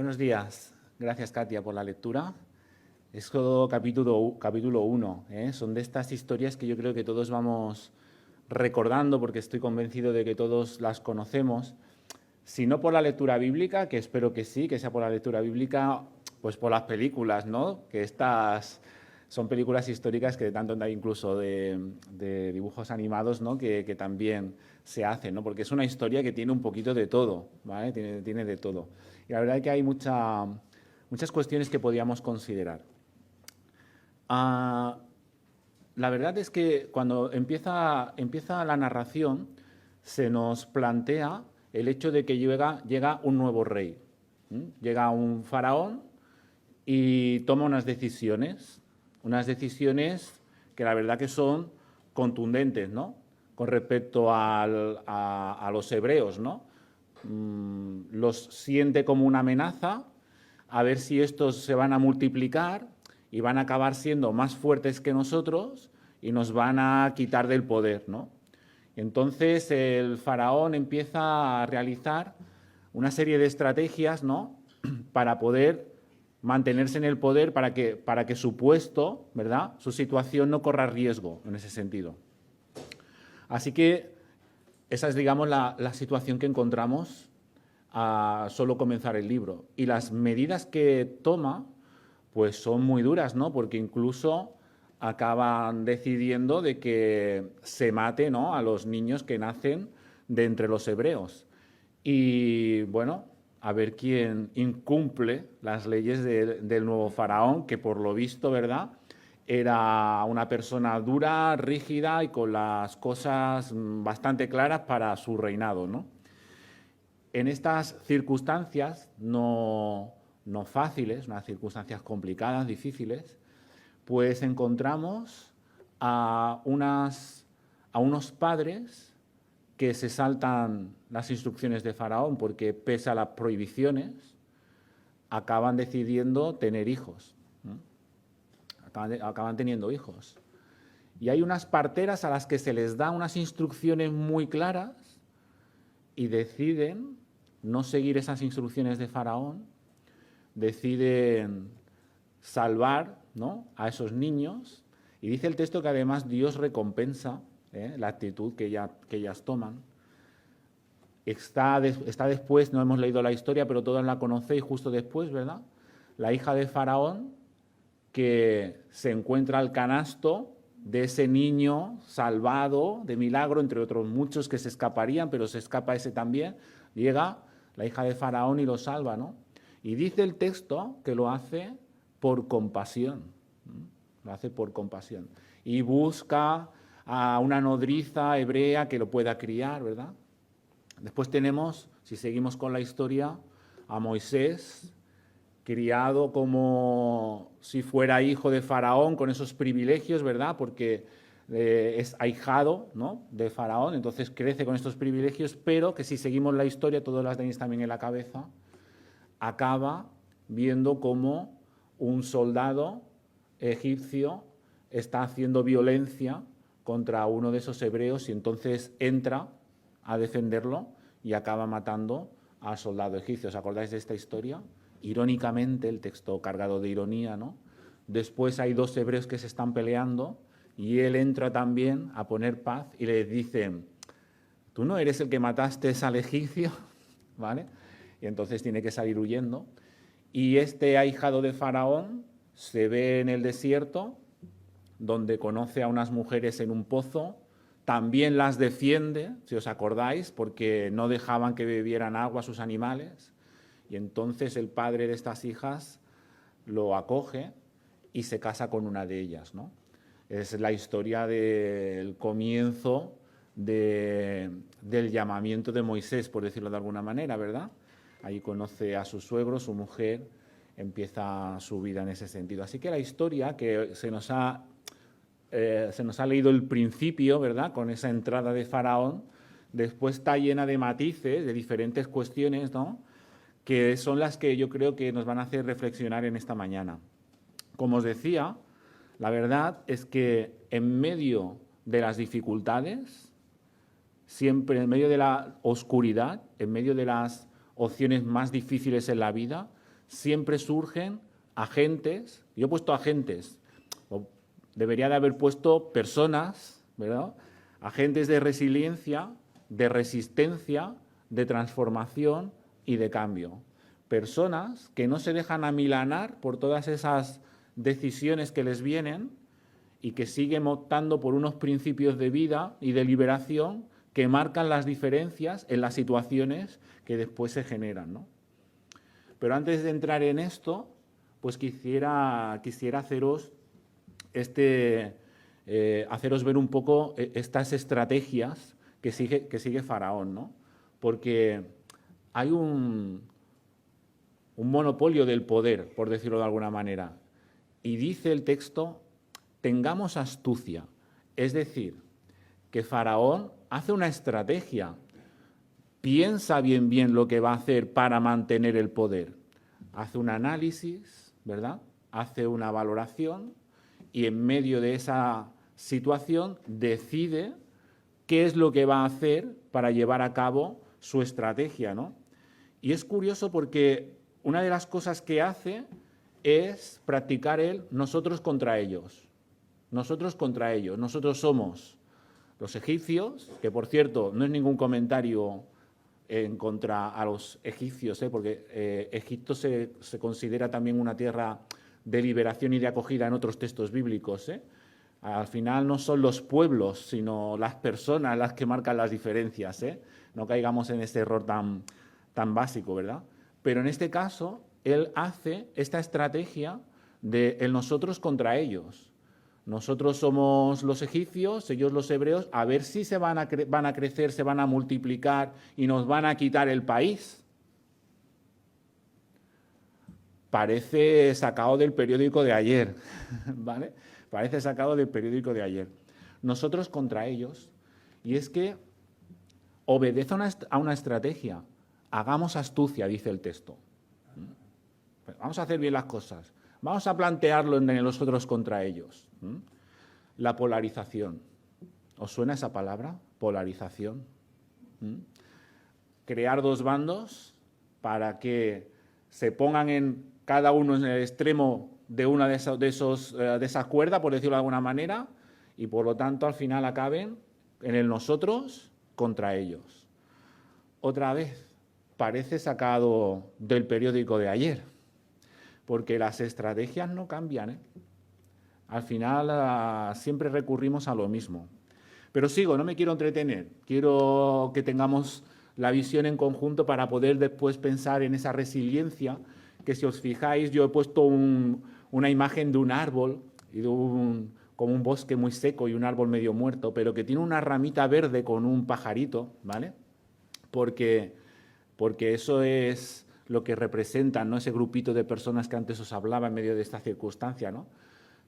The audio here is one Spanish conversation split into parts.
Buenos días. Gracias, Katia, por la lectura. Es todo capítulo 1. Son de estas historias que yo creo que todos vamos recordando, porque estoy convencido de que todos las conocemos. Si no por la lectura bíblica, que espero que sí, que sea por la lectura bíblica, pues por las películas, ¿no? Que estas son películas históricas que tanto hay incluso de dibujos animados, ¿no? Que también se hacen, ¿no? Porque es una historia que tiene un poquito de todo, ¿vale? Tiene de todo. Y la verdad es que hay muchas cuestiones que podíamos considerar. La verdad es que cuando empieza la narración se nos plantea el hecho de que llega un nuevo rey. Llega un faraón y toma unas decisiones que la verdad que son contundentes, ¿no? Con respecto a los hebreos, ¿no? Los siente como una amenaza, a ver si estos se van a multiplicar y van a acabar siendo más fuertes que nosotros y nos van a quitar del poder, ¿no? Entonces el faraón empieza a realizar una serie de estrategias, ¿no? Para poder mantenerse en el poder, para que su puesto, ¿verdad?, su situación no corra riesgo en ese sentido. Así que esa es, digamos, la situación que encontramos a solo comenzar el libro. Y las medidas que toma, pues son muy duras, ¿no? Porque incluso acaban decidiendo de que se mate, ¿no?, a los niños que nacen de entre los hebreos. Y bueno, a ver quién incumple las leyes del nuevo faraón, que por lo visto, ¿verdad?, era una persona dura, rígida y con las cosas bastante claras para su reinado, ¿no? En estas circunstancias no fáciles, unas circunstancias complicadas, difíciles, pues encontramos a unos padres que se saltan las instrucciones de Faraón porque, pese a las prohibiciones, acaban decidiendo tener hijos. Acaban teniendo hijos. Y hay unas parteras a las que se les da unas instrucciones muy claras y deciden no seguir esas instrucciones de Faraón, deciden salvar, ¿no?, a esos niños. Y dice el texto que además Dios recompensa la actitud que ellas toman. Está después, no hemos leído la historia, pero todos la conocéis justo después, ¿verdad? La hija de Faraón, que se encuentra el canasto de ese niño salvado de milagro, entre otros muchos que se escaparían, pero se escapa ese también. Llega la hija de Faraón y lo salva, ¿no? Y dice el texto que lo hace por compasión. Lo hace por compasión. Y busca a una nodriza hebrea que lo pueda criar, ¿verdad? Después tenemos, si seguimos con la historia, a Moisés, criado como si fuera hijo de Faraón, con esos privilegios, ¿verdad? Porque es ahijado, ¿no?, de Faraón, entonces crece con estos privilegios, pero que si seguimos la historia, todas las tenéis también en la cabeza, acaba viendo cómo un soldado egipcio está haciendo violencia contra uno de esos hebreos y entonces entra a defenderlo y acaba matando al soldado egipcio. ¿Os acordáis de esta historia? Irónicamente, el texto cargado de ironía, ¿no? Después hay dos hebreos que se están peleando y él entra también a poner paz y le dicen: ¿tú no eres el que mataste al egipcio? ¿Vale? Y entonces tiene que salir huyendo. Y este ahijado de Faraón se ve en el desierto, donde conoce a unas mujeres en un pozo, también las defiende, si os acordáis, porque no dejaban que bebieran agua a sus animales. Y entonces el padre de estas hijas lo acoge y se casa con una de ellas, ¿no? Es la historia del comienzo del llamamiento de Moisés, por decirlo de alguna manera, ¿verdad? Ahí conoce a su suegro, su mujer, empieza su vida en ese sentido. Así que la historia que se nos ha leído el principio, ¿verdad?, con esa entrada de Faraón, después está llena de matices, de diferentes cuestiones, ¿no?, que son las que yo creo que nos van a hacer reflexionar en esta mañana. Como os decía, la verdad es que en medio de las dificultades, siempre en medio de la oscuridad, en medio de las opciones más difíciles en la vida, siempre surgen agentes, yo he puesto agentes, o debería de haber puesto personas, ¿verdad? Agentes de resiliencia, de resistencia, de transformación y de cambio. Personas que no se dejan amilanar por todas esas decisiones que les vienen y que siguen optando por unos principios de vida y de liberación que marcan las diferencias en las situaciones que después se generan, ¿no? Pero antes de entrar en esto, pues quisiera haceros haceros ver un poco estas estrategias que sigue Faraón, ¿no? Porque hay un monopolio del poder, por decirlo de alguna manera. Y dice el texto, tengamos astucia. Es decir, que Faraón hace una estrategia, piensa bien lo que va a hacer para mantener el poder. Hace un análisis, ¿verdad? Hace una valoración y en medio de esa situación decide qué es lo que va a hacer para llevar a cabo su estrategia, ¿no? Y es curioso porque una de las cosas que hace es practicar el nosotros contra ellos. Nosotros contra ellos. Nosotros somos los egipcios, que por cierto no es ningún comentario en contra a los egipcios, porque Egipto se considera también una tierra de liberación y de acogida en otros textos bíblicos. Al final no son los pueblos, sino las personas las que marcan las diferencias. No caigamos en este error tan básico, ¿verdad? Pero en este caso, él hace esta estrategia de el nosotros contra ellos. Nosotros somos los egipcios, ellos los hebreos, a ver si van a crecer, se van a multiplicar y nos van a quitar el país. Parece sacado del periódico de ayer, ¿vale? Parece sacado del periódico de ayer. Nosotros contra ellos. Y es que obedece a una estrategia. Hagamos astucia, dice el texto. Vamos a hacer bien las cosas. Vamos a plantearlo en nosotros contra ellos. La polarización. ¿Os suena esa palabra? Polarización. Crear dos bandos para que se pongan en cada uno en el extremo de una de esas cuerdas, por decirlo de alguna manera, y por lo tanto al final acaben en el nosotros contra ellos. Otra vez, parece sacado del periódico de ayer, porque las estrategias no cambian, Al final siempre recurrimos a lo mismo. Pero sigo, no me quiero entretener, quiero que tengamos la visión en conjunto para poder después pensar en esa resiliencia, que si os fijáis yo he puesto una imagen de un árbol y como un bosque muy seco y un árbol medio muerto, pero que tiene una ramita verde con un pajarito, ¿vale? Porque eso es lo que representan, ¿no? Ese grupito de personas que antes os hablaba en medio de esta circunstancia, ¿no?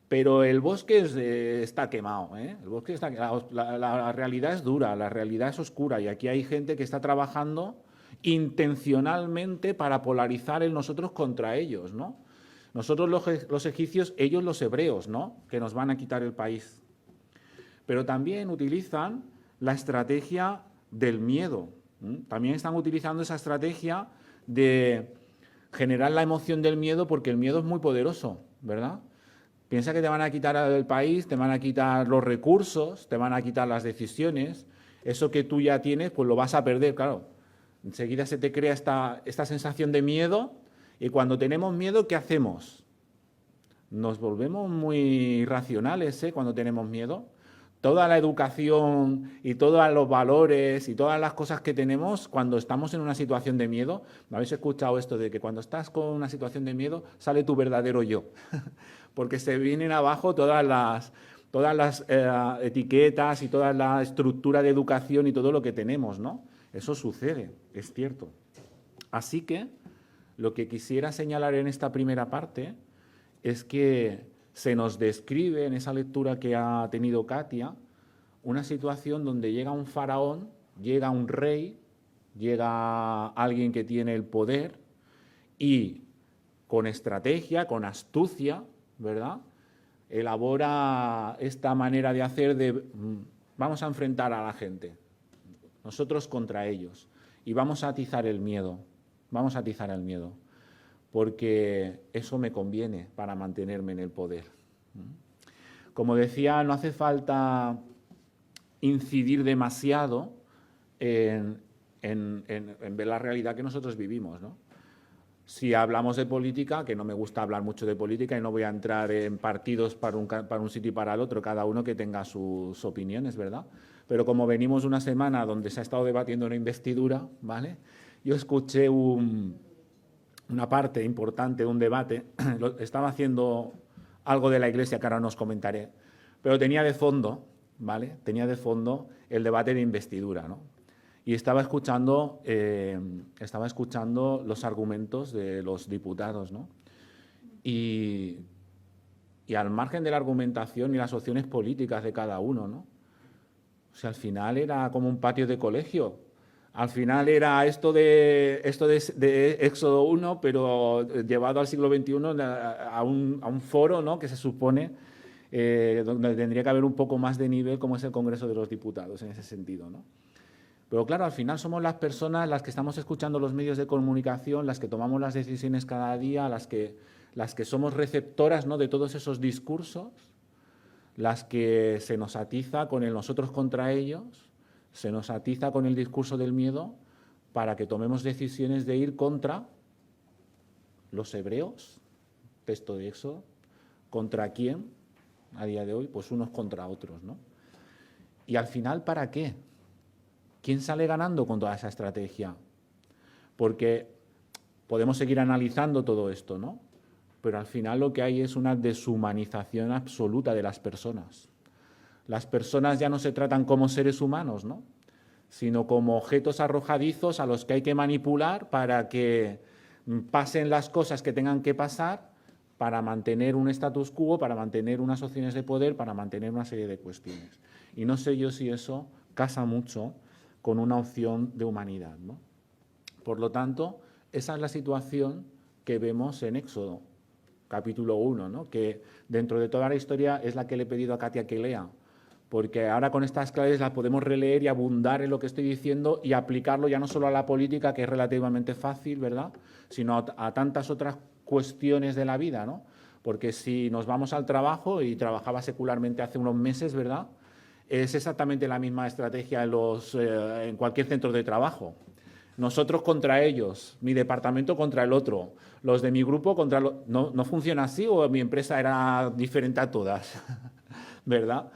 Pero el bosque está quemado, El bosque está, la realidad es dura, la realidad es oscura y aquí hay gente que está trabajando intencionalmente para polarizar el nosotros contra ellos, ¿no? Nosotros los egipcios, ellos los hebreos, ¿no? Que nos van a quitar el país. Pero también utilizan la estrategia del miedo. También están utilizando esa estrategia de generar la emoción del miedo porque el miedo es muy poderoso, ¿verdad? Piensa que te van a quitar el país, te van a quitar los recursos, te van a quitar las decisiones. Eso que tú ya tienes, pues lo vas a perder, claro. Enseguida se te crea esta sensación de miedo y cuando tenemos miedo, ¿qué hacemos? Nos volvemos muy irracionales, cuando tenemos miedo. Toda la educación y todos los valores y todas las cosas que tenemos cuando estamos en una situación de miedo, ¿me habéis escuchado esto de que cuando estás con una situación de miedo sale tu verdadero yo? Porque se vienen abajo todas las etiquetas y toda la estructura de educación y todo lo que tenemos, ¿no? Eso sucede, es cierto. Así que lo que quisiera señalar en esta primera parte es que se nos describe en esa lectura que ha tenido Katia una situación donde llega un faraón, llega un rey, llega alguien que tiene el poder y con estrategia, con astucia, ¿verdad?, elabora esta manera de hacer de vamos a enfrentar a la gente, nosotros contra ellos, y vamos a atizar el miedo, porque eso me conviene para mantenerme en el poder. Como decía, no hace falta incidir demasiado en ver la realidad que nosotros vivimos, ¿no? Si hablamos de política, que no me gusta hablar mucho de política y no voy a entrar en partidos para un sitio y para el otro, cada uno que tenga sus opiniones, ¿verdad? Pero como venimos una semana donde se ha estado debatiendo una investidura, ¿vale? Yo escuché una parte importante de un debate, estaba haciendo algo de la Iglesia que ahora os comentaré, pero tenía de fondo, ¿vale? Tenía de fondo el debate de investidura, ¿no? Y estaba escuchando los argumentos de los diputados, ¿no? Y al margen de la argumentación y las opciones políticas de cada uno, ¿no? O sea, al final era como un patio de colegio. Al final era esto de Éxodo 1, pero llevado al siglo XXI a un foro, ¿no? Que se supone donde tendría que haber un poco más de nivel, como es el Congreso de los Diputados, en ese sentido, ¿no? Pero claro, al final somos las personas las que estamos escuchando los medios de comunicación, las que tomamos las decisiones cada día, las que somos receptoras, ¿no?, de todos esos discursos, las que se nos atiza con el nosotros contra ellos, se nos atiza con el discurso del miedo para que tomemos decisiones de ir contra los hebreos, texto de Éxodo, ¿contra quién a día de hoy? Pues unos contra otros, ¿no? Y al final, ¿para qué? ¿Quién sale ganando con toda esa estrategia? Porque podemos seguir analizando todo esto, ¿no? Pero al final lo que hay es una deshumanización absoluta de las personas. Las personas ya no se tratan como seres humanos, ¿no?, sino como objetos arrojadizos a los que hay que manipular para que pasen las cosas que tengan que pasar para mantener un status quo, para mantener unas opciones de poder, para mantener una serie de cuestiones. Y no sé yo si eso casa mucho con una opción de humanidad, ¿no? Por lo tanto, esa es la situación que vemos en Éxodo, capítulo 1, ¿no?, que dentro de toda la historia es la que le he pedido a Katia que lea, porque ahora con estas claves las podemos releer y abundar en lo que estoy diciendo y aplicarlo ya no solo a la política, que es relativamente fácil, ¿verdad?, sino a tantas otras cuestiones de la vida, ¿no? Porque si nos vamos al trabajo, y trabajaba secularmente hace unos meses, ¿verdad?, es exactamente la misma estrategia en cualquier centro de trabajo. Nosotros contra ellos, mi departamento contra el otro, los de mi grupo contra los... ¿No funciona así o mi empresa era diferente a todas? ¿Verdad?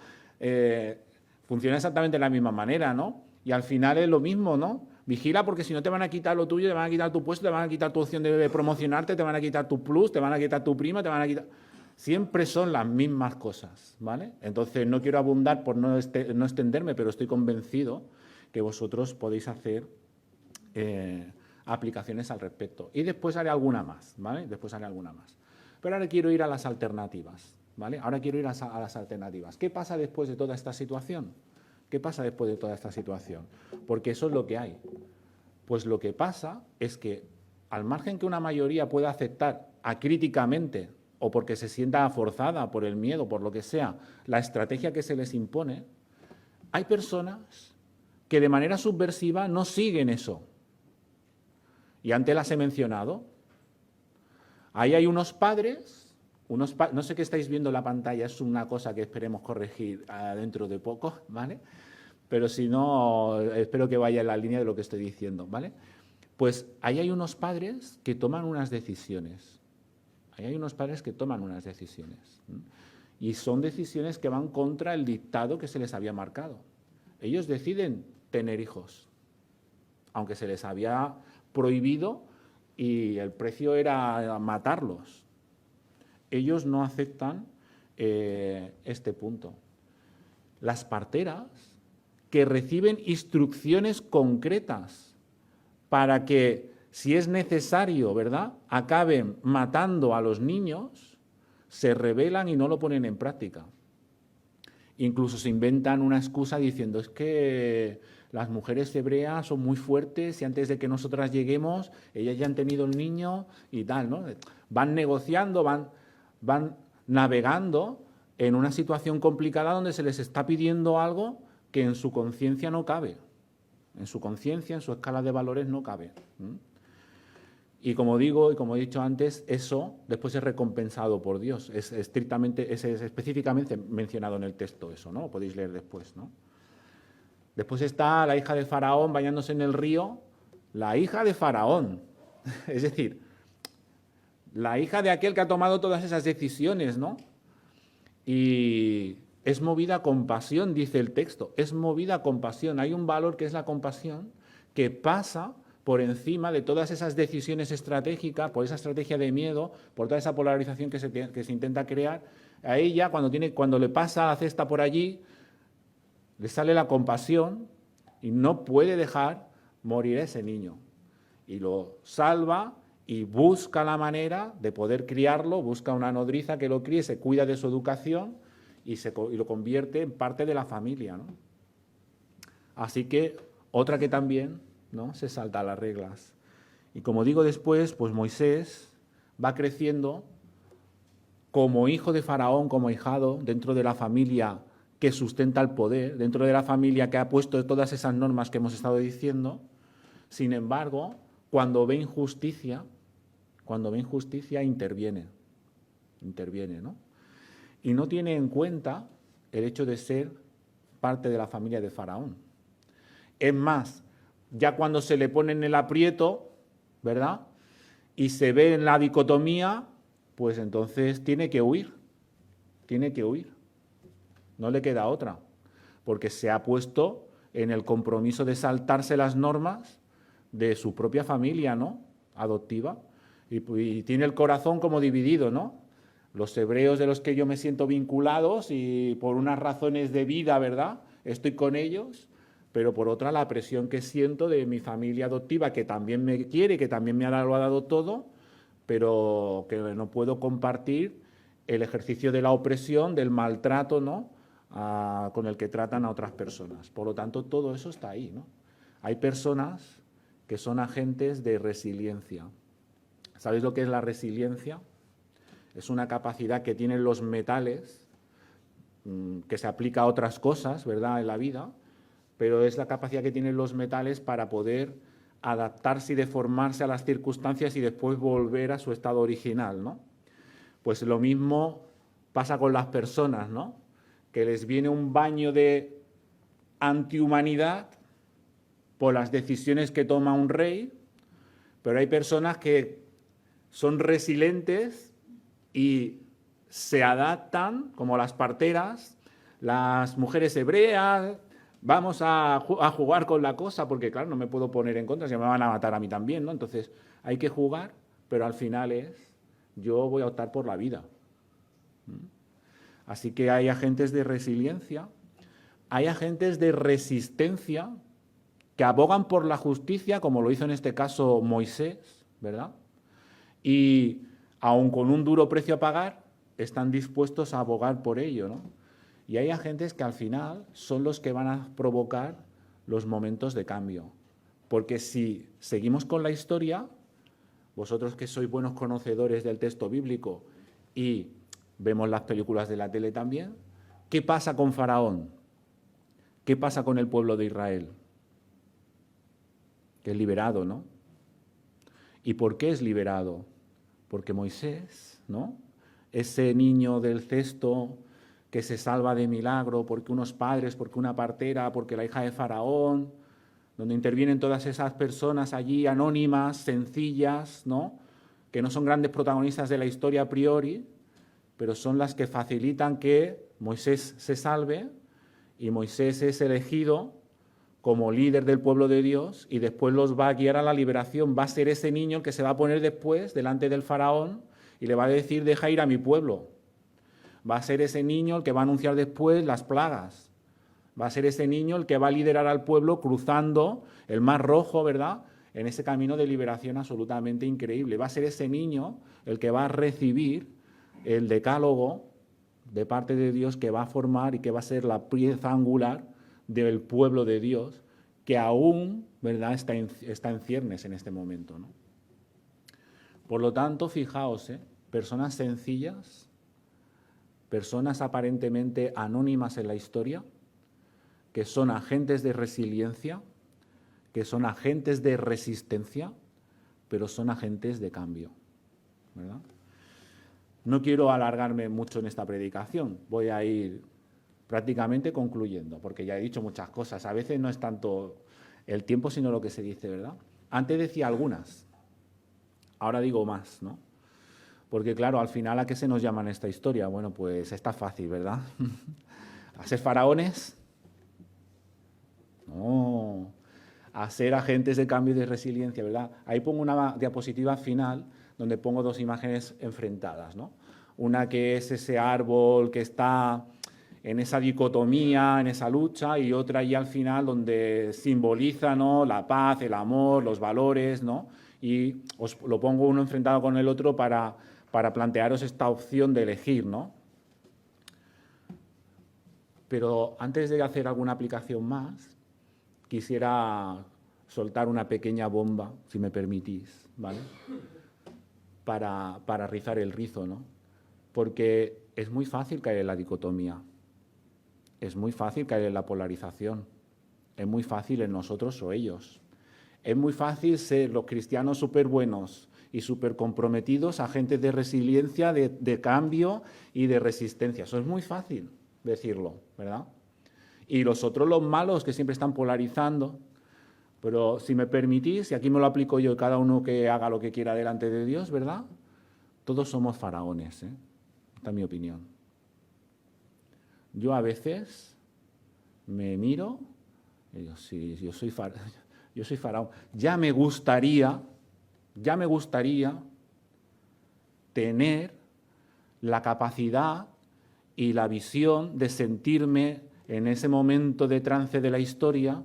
Funciona exactamente de la misma manera, ¿no? Y al final es lo mismo, ¿no? Vigila, porque si no te van a quitar lo tuyo, te van a quitar tu puesto, te van a quitar tu opción de promocionarte, te van a quitar tu plus, te van a quitar tu prima, te van a quitar... Siempre son las mismas cosas, ¿vale? Entonces, no quiero abundar por no extenderme, pero estoy convencido que vosotros podéis hacer aplicaciones al respecto. Y después haré alguna más, ¿vale? Después haré alguna más. Pero ahora quiero ir a las alternativas, ¿vale? Ahora quiero ir a las alternativas. ¿Qué pasa después de toda esta situación? ¿Qué pasa después de toda esta situación? Porque eso es lo que hay. Pues lo que pasa es que, al margen que una mayoría pueda aceptar acríticamente o porque se sienta forzada por el miedo, por lo que sea, la estrategia que se les impone, hay personas que de manera subversiva no siguen eso. Y antes las he mencionado. Ahí hay unos padres, no sé qué estáis viendo en la pantalla, es una cosa que esperemos corregir dentro de poco, ¿vale? Pero si no, espero que vaya en la línea de lo que estoy diciendo, ¿vale? Pues ahí hay unos padres que toman unas decisiones. Ahí hay unos padres que toman unas decisiones. Y son decisiones que van contra el dictado que se les había marcado. Ellos deciden tener hijos, aunque se les había prohibido y el precio era matarlos. Ellos no aceptan este punto. Las parteras, que reciben instrucciones concretas para que, si es necesario, ¿verdad?, acaben matando a los niños, se rebelan y no lo ponen en práctica. Incluso se inventan una excusa diciendo, es que las mujeres hebreas son muy fuertes y antes de que nosotras lleguemos, ellas ya han tenido el niño y tal, ¿no? Van negociando, van navegando en una situación complicada donde se les está pidiendo algo que en su conciencia no cabe. En su conciencia, en su escala de valores no cabe. Y como digo, y como he dicho antes, eso después es recompensado por Dios. Es estrictamente, es específicamente mencionado en el texto eso, ¿no? Lo podéis leer después, ¿no? Después está la hija de Faraón bañándose en el río. La hija de Faraón. Es decir, la hija de aquel que ha tomado todas esas decisiones, ¿no? Y es movida con pasión, dice el texto. Es movida con pasión. Hay un valor que es la compasión que pasa por encima de todas esas decisiones estratégicas, por esa estrategia de miedo, por toda esa polarización que se intenta crear. A ella, cuando le pasa la cesta por allí, le sale la compasión y no puede dejar morir a ese niño. Y lo salva y busca la manera de poder criarlo, busca una nodriza que lo críe, se cuida de su educación y lo convierte en parte de la familia, ¿no? Así que otra que también, ¿no?, se salta las reglas. Y como digo después, pues Moisés va creciendo como hijo de Faraón, como ahijado, dentro de la familia que sustenta el poder, dentro de la familia que ha puesto todas esas normas que hemos estado diciendo. Sin embargo, cuando ve injusticia, interviene, ¿no? Y no tiene en cuenta el hecho de ser parte de la familia de Faraón. Es más, ya cuando se le pone en el aprieto, ¿verdad?, y se ve en la dicotomía, pues entonces tiene que huir. No le queda otra, porque se ha puesto en el compromiso de saltarse las normas de su propia familia, ¿no?, adoptiva, y tiene el corazón como dividido, ¿no? Los hebreos de los que yo me siento vinculados y por unas razones de vida, ¿verdad?, estoy con ellos, pero por otra la presión que siento de mi familia adoptiva, que también me quiere, que también lo ha dado todo, pero que no puedo compartir el ejercicio de la opresión, del maltrato, ¿no?, con el que tratan a otras personas. Por lo tanto, todo eso está ahí, ¿no? Hay personas que son agentes de resiliencia. ¿Sabéis lo que es la resiliencia? Es una capacidad que tienen los metales, que se aplica a otras cosas, ¿verdad?, en la vida, pero es la capacidad que tienen los metales para poder adaptarse y deformarse a las circunstancias y después volver a su estado original, ¿no? Pues lo mismo pasa con las personas, ¿no?, que les viene un baño de antihumanidad por las decisiones que toma un rey, pero hay personas que son resilientes y se adaptan, como las parteras, las mujeres hebreas. Vamos a jugar con la cosa, porque claro, no me puedo poner en contra, si me van a matar a mí también, ¿no? Entonces hay que jugar, pero al final yo voy a optar por la vida. Así que hay agentes de resiliencia, hay agentes de resistencia que abogan por la justicia, como lo hizo en este caso Moisés, ¿verdad? Y aun con un duro precio a pagar, están dispuestos a abogar por ello, ¿no? Y hay agentes que al final son los que van a provocar los momentos de cambio. Porque si seguimos con la historia, vosotros que sois buenos conocedores del texto bíblico y vemos las películas de la tele también, ¿qué pasa con Faraón? ¿Qué pasa con el pueblo de Israel? Que es liberado, ¿no? ¿Y por qué es liberado? Porque Moisés, ¿no?, ese niño del cesto que se salva de milagro, porque unos padres, porque una partera, porque la hija de Faraón, donde intervienen todas esas personas allí anónimas, sencillas, ¿no?, que no son grandes protagonistas de la historia a priori, pero son las que facilitan que Moisés se salve, y Moisés es elegido como líder del pueblo de Dios y después los va a guiar a la liberación. Va a ser ese niño el que se va a poner después delante del faraón y le va a decir: deja ir a mi pueblo. Va a ser ese niño el que va a anunciar después las plagas. Va a ser ese niño el que va a liderar al pueblo cruzando el Mar Rojo, ¿verdad?, en ese camino de liberación absolutamente increíble. Va a ser ese niño el que va a recibir el decálogo de parte de Dios, que va a formar y que va a ser la pieza angular del pueblo de Dios, que aún, ¿verdad?, está en ciernes en este momento, ¿no? Por lo tanto, fijaos, personas sencillas, personas aparentemente anónimas en la historia, que son agentes de resiliencia, que son agentes de resistencia, pero son agentes de cambio, ¿verdad? No quiero alargarme mucho en esta predicación, voy a ir prácticamente concluyendo, porque ya he dicho muchas cosas. A veces no es tanto el tiempo, sino lo que se dice, ¿verdad? Antes decía algunas, ahora digo más, ¿no? Porque claro, al final, ¿a qué se nos llama en esta historia? Bueno, pues está fácil, ¿verdad? ¿A ser faraones? No. A ser agentes de cambio y de resiliencia, ¿verdad? Ahí pongo una diapositiva final donde pongo dos imágenes enfrentadas, ¿no? Una que es ese árbol que está en esa dicotomía, en esa lucha, y otra ahí al final donde simboliza, ¿no?, la paz, el amor, los valores, ¿no? Y os lo pongo uno enfrentado con el otro para plantearos esta opción de elegir, ¿no? Pero antes de hacer alguna aplicación más, quisiera soltar una pequeña bomba, si me permitís, ¿vale? Para rizar el rizo, ¿no? Porque es muy fácil caer en la dicotomía, es muy fácil caer en la polarización, es muy fácil en nosotros o ellos. Es muy fácil ser los cristianos súper buenos y súper comprometidos, agentes de resiliencia, de cambio y de resistencia. Eso es muy fácil decirlo, ¿verdad? Y los otros, los malos, que siempre están polarizando. Pero si me permitís, y aquí me lo aplico yo, cada uno que haga lo que quiera delante de Dios, ¿verdad? Todos somos faraones, ¿eh? Esta es mi opinión. Yo a veces me miro y digo, sí, yo soy faraón. Ya me gustaría tener la capacidad y la visión de sentirme en ese momento de trance de la historia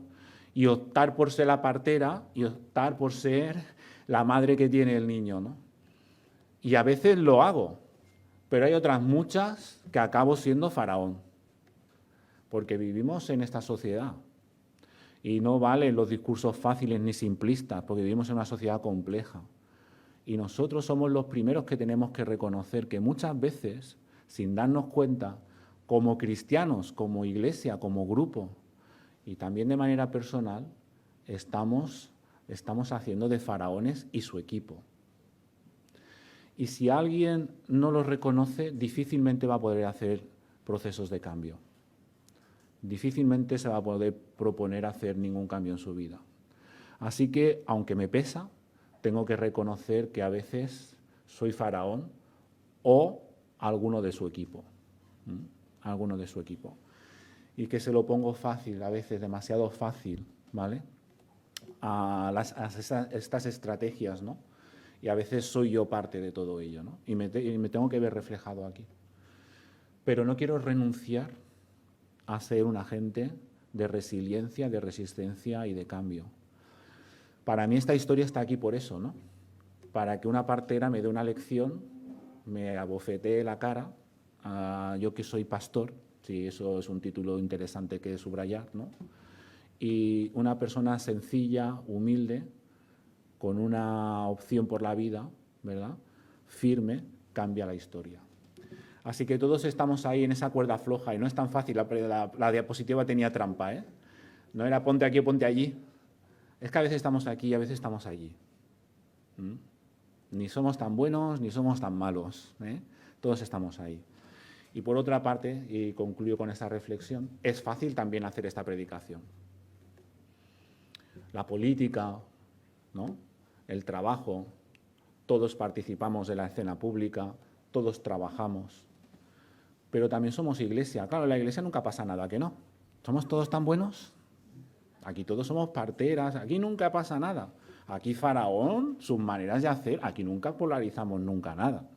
y optar por ser la partera y optar por ser la madre que tiene el niño, ¿no? Y a veces lo hago, pero hay otras muchas que acabo siendo faraón, porque vivimos en esta sociedad y no valen los discursos fáciles ni simplistas, porque vivimos en una sociedad compleja. Y nosotros somos los primeros que tenemos que reconocer que muchas veces, sin darnos cuenta, como cristianos, como iglesia, como grupo, y también de manera personal, estamos haciendo de faraones y su equipo. Y si alguien no lo reconoce, difícilmente va a poder hacer procesos de cambio. Difícilmente se va a poder proponer hacer ningún cambio en su vida. Así que, aunque me pesa, tengo que reconocer que a veces soy faraón o alguno de su equipo. Alguno de su equipo. Y que se lo pongo fácil, a veces demasiado fácil, ¿vale? A estas estrategias, ¿no? Y a veces soy yo parte de todo ello, ¿no? Y me tengo que ver reflejado aquí. Pero no quiero renunciar a ser un agente de resiliencia, de resistencia y de cambio. Para mí esta historia está aquí por eso, ¿no? Para que una partera me dé una lección, me abofetee la cara, yo que soy pastor, sí, eso es un título interesante que subrayar, ¿no? Y una persona sencilla, humilde, con una opción por la vida, ¿verdad?, firme, cambia la historia. Así que todos estamos ahí en esa cuerda floja y no es tan fácil, la diapositiva tenía trampa, ¿eh? No era ponte aquí o ponte allí. Es que a veces estamos aquí y a veces estamos allí. Ni somos tan buenos ni somos tan malos, ¿eh? Todos estamos ahí. Y por otra parte, y concluyo con esta reflexión, es fácil también hacer esta predicación. La política, ¿no?, el trabajo, todos participamos de la escena pública, todos trabajamos, pero también somos iglesia. Claro, en la iglesia nunca pasa nada, ¿que no? ¿Somos todos tan buenos? Aquí todos somos parteras, aquí nunca pasa nada. Aquí Faraón, sus maneras de hacer, aquí nunca polarizamos nunca nada.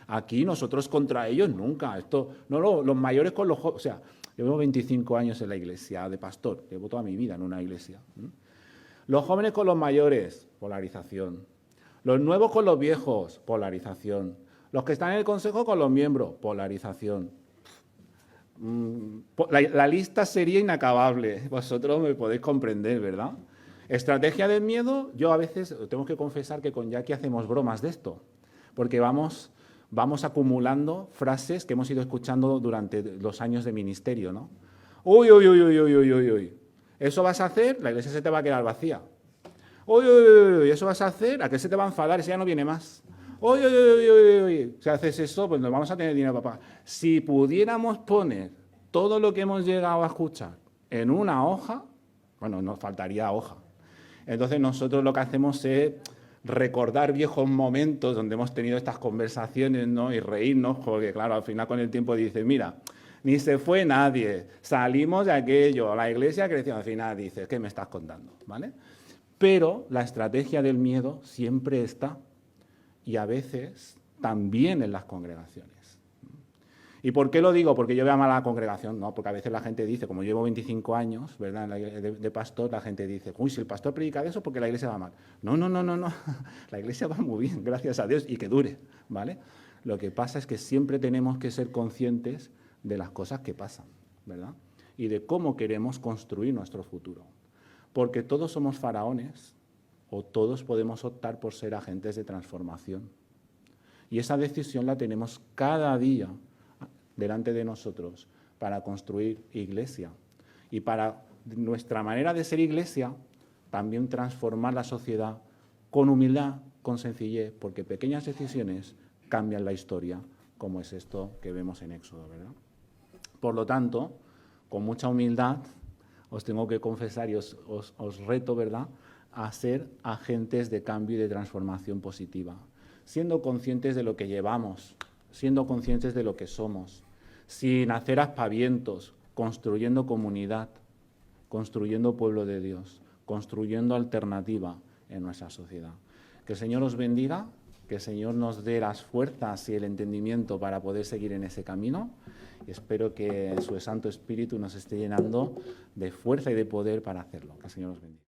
Aquí nosotros contra ellos nunca. Esto, no, los mayores con los jóvenes. O sea, yo llevo 25 años en la iglesia de pastor, llevo toda mi vida en una iglesia. Los jóvenes con los mayores, polarización. Los nuevos con los viejos, polarización. Los que están en el consejo con los miembros, polarización. La lista sería inacabable, vosotros me podéis comprender, ¿verdad? Estrategia del miedo, yo a veces tengo que confesar que con Jackie hacemos bromas de esto, porque vamos acumulando frases que hemos ido escuchando durante los años de ministerio, ¿no? Uy, uy, uy, uy, uy, uy, uy, uy. ¿Eso vas a hacer? La iglesia se te va a quedar vacía. Oye, oye, oye, ¿eso vas a hacer? ¿A qué se te va a enfadar? Ese ya no viene más. Oye, oye, oye, oye, oye. Si haces eso, pues nos vamos a tener dinero para pagar. Si pudiéramos poner todo lo que hemos llegado a escuchar en una hoja, bueno, nos faltaría hoja. Entonces nosotros lo que hacemos es recordar viejos momentos donde hemos tenido estas conversaciones, ¿no? Y reírnos, porque claro, al final con el tiempo dices, mira, ni se fue nadie, salimos de aquello, la iglesia creció, al final dices, ¿qué me estás contando? ¿Vale? Pero la estrategia del miedo siempre está, y a veces también en las congregaciones. ¿Y por qué lo digo? Porque yo veo mal a la congregación, no, porque a veces la gente dice, como llevo 25 años, ¿verdad?, de pastor, la gente dice, uy, si el pastor predica de eso, porque la iglesia va mal. No, no, no, no, no, la iglesia va muy bien, gracias a Dios, y que dure, ¿vale? Lo que pasa es que siempre tenemos que ser conscientes de las cosas que pasan, ¿verdad? Y de cómo queremos construir nuestro futuro. Porque todos somos faraones o todos podemos optar por ser agentes de transformación. Y esa decisión la tenemos cada día delante de nosotros para construir iglesia. Y para nuestra manera de ser iglesia, también transformar la sociedad con humildad, con sencillez, porque pequeñas decisiones cambian la historia, como es esto que vemos en Éxodo, ¿verdad? Por lo tanto, con mucha humildad, os tengo que confesar y os reto, ¿verdad?, a ser agentes de cambio y de transformación positiva, siendo conscientes de lo que llevamos, siendo conscientes de lo que somos, sin hacer aspavientos, construyendo comunidad, construyendo pueblo de Dios, construyendo alternativa en nuestra sociedad. Que el Señor os bendiga, que el Señor nos dé las fuerzas y el entendimiento para poder seguir en ese camino, y espero que su Santo Espíritu nos esté llenando de fuerza y de poder para hacerlo. Que el Señor os bendiga.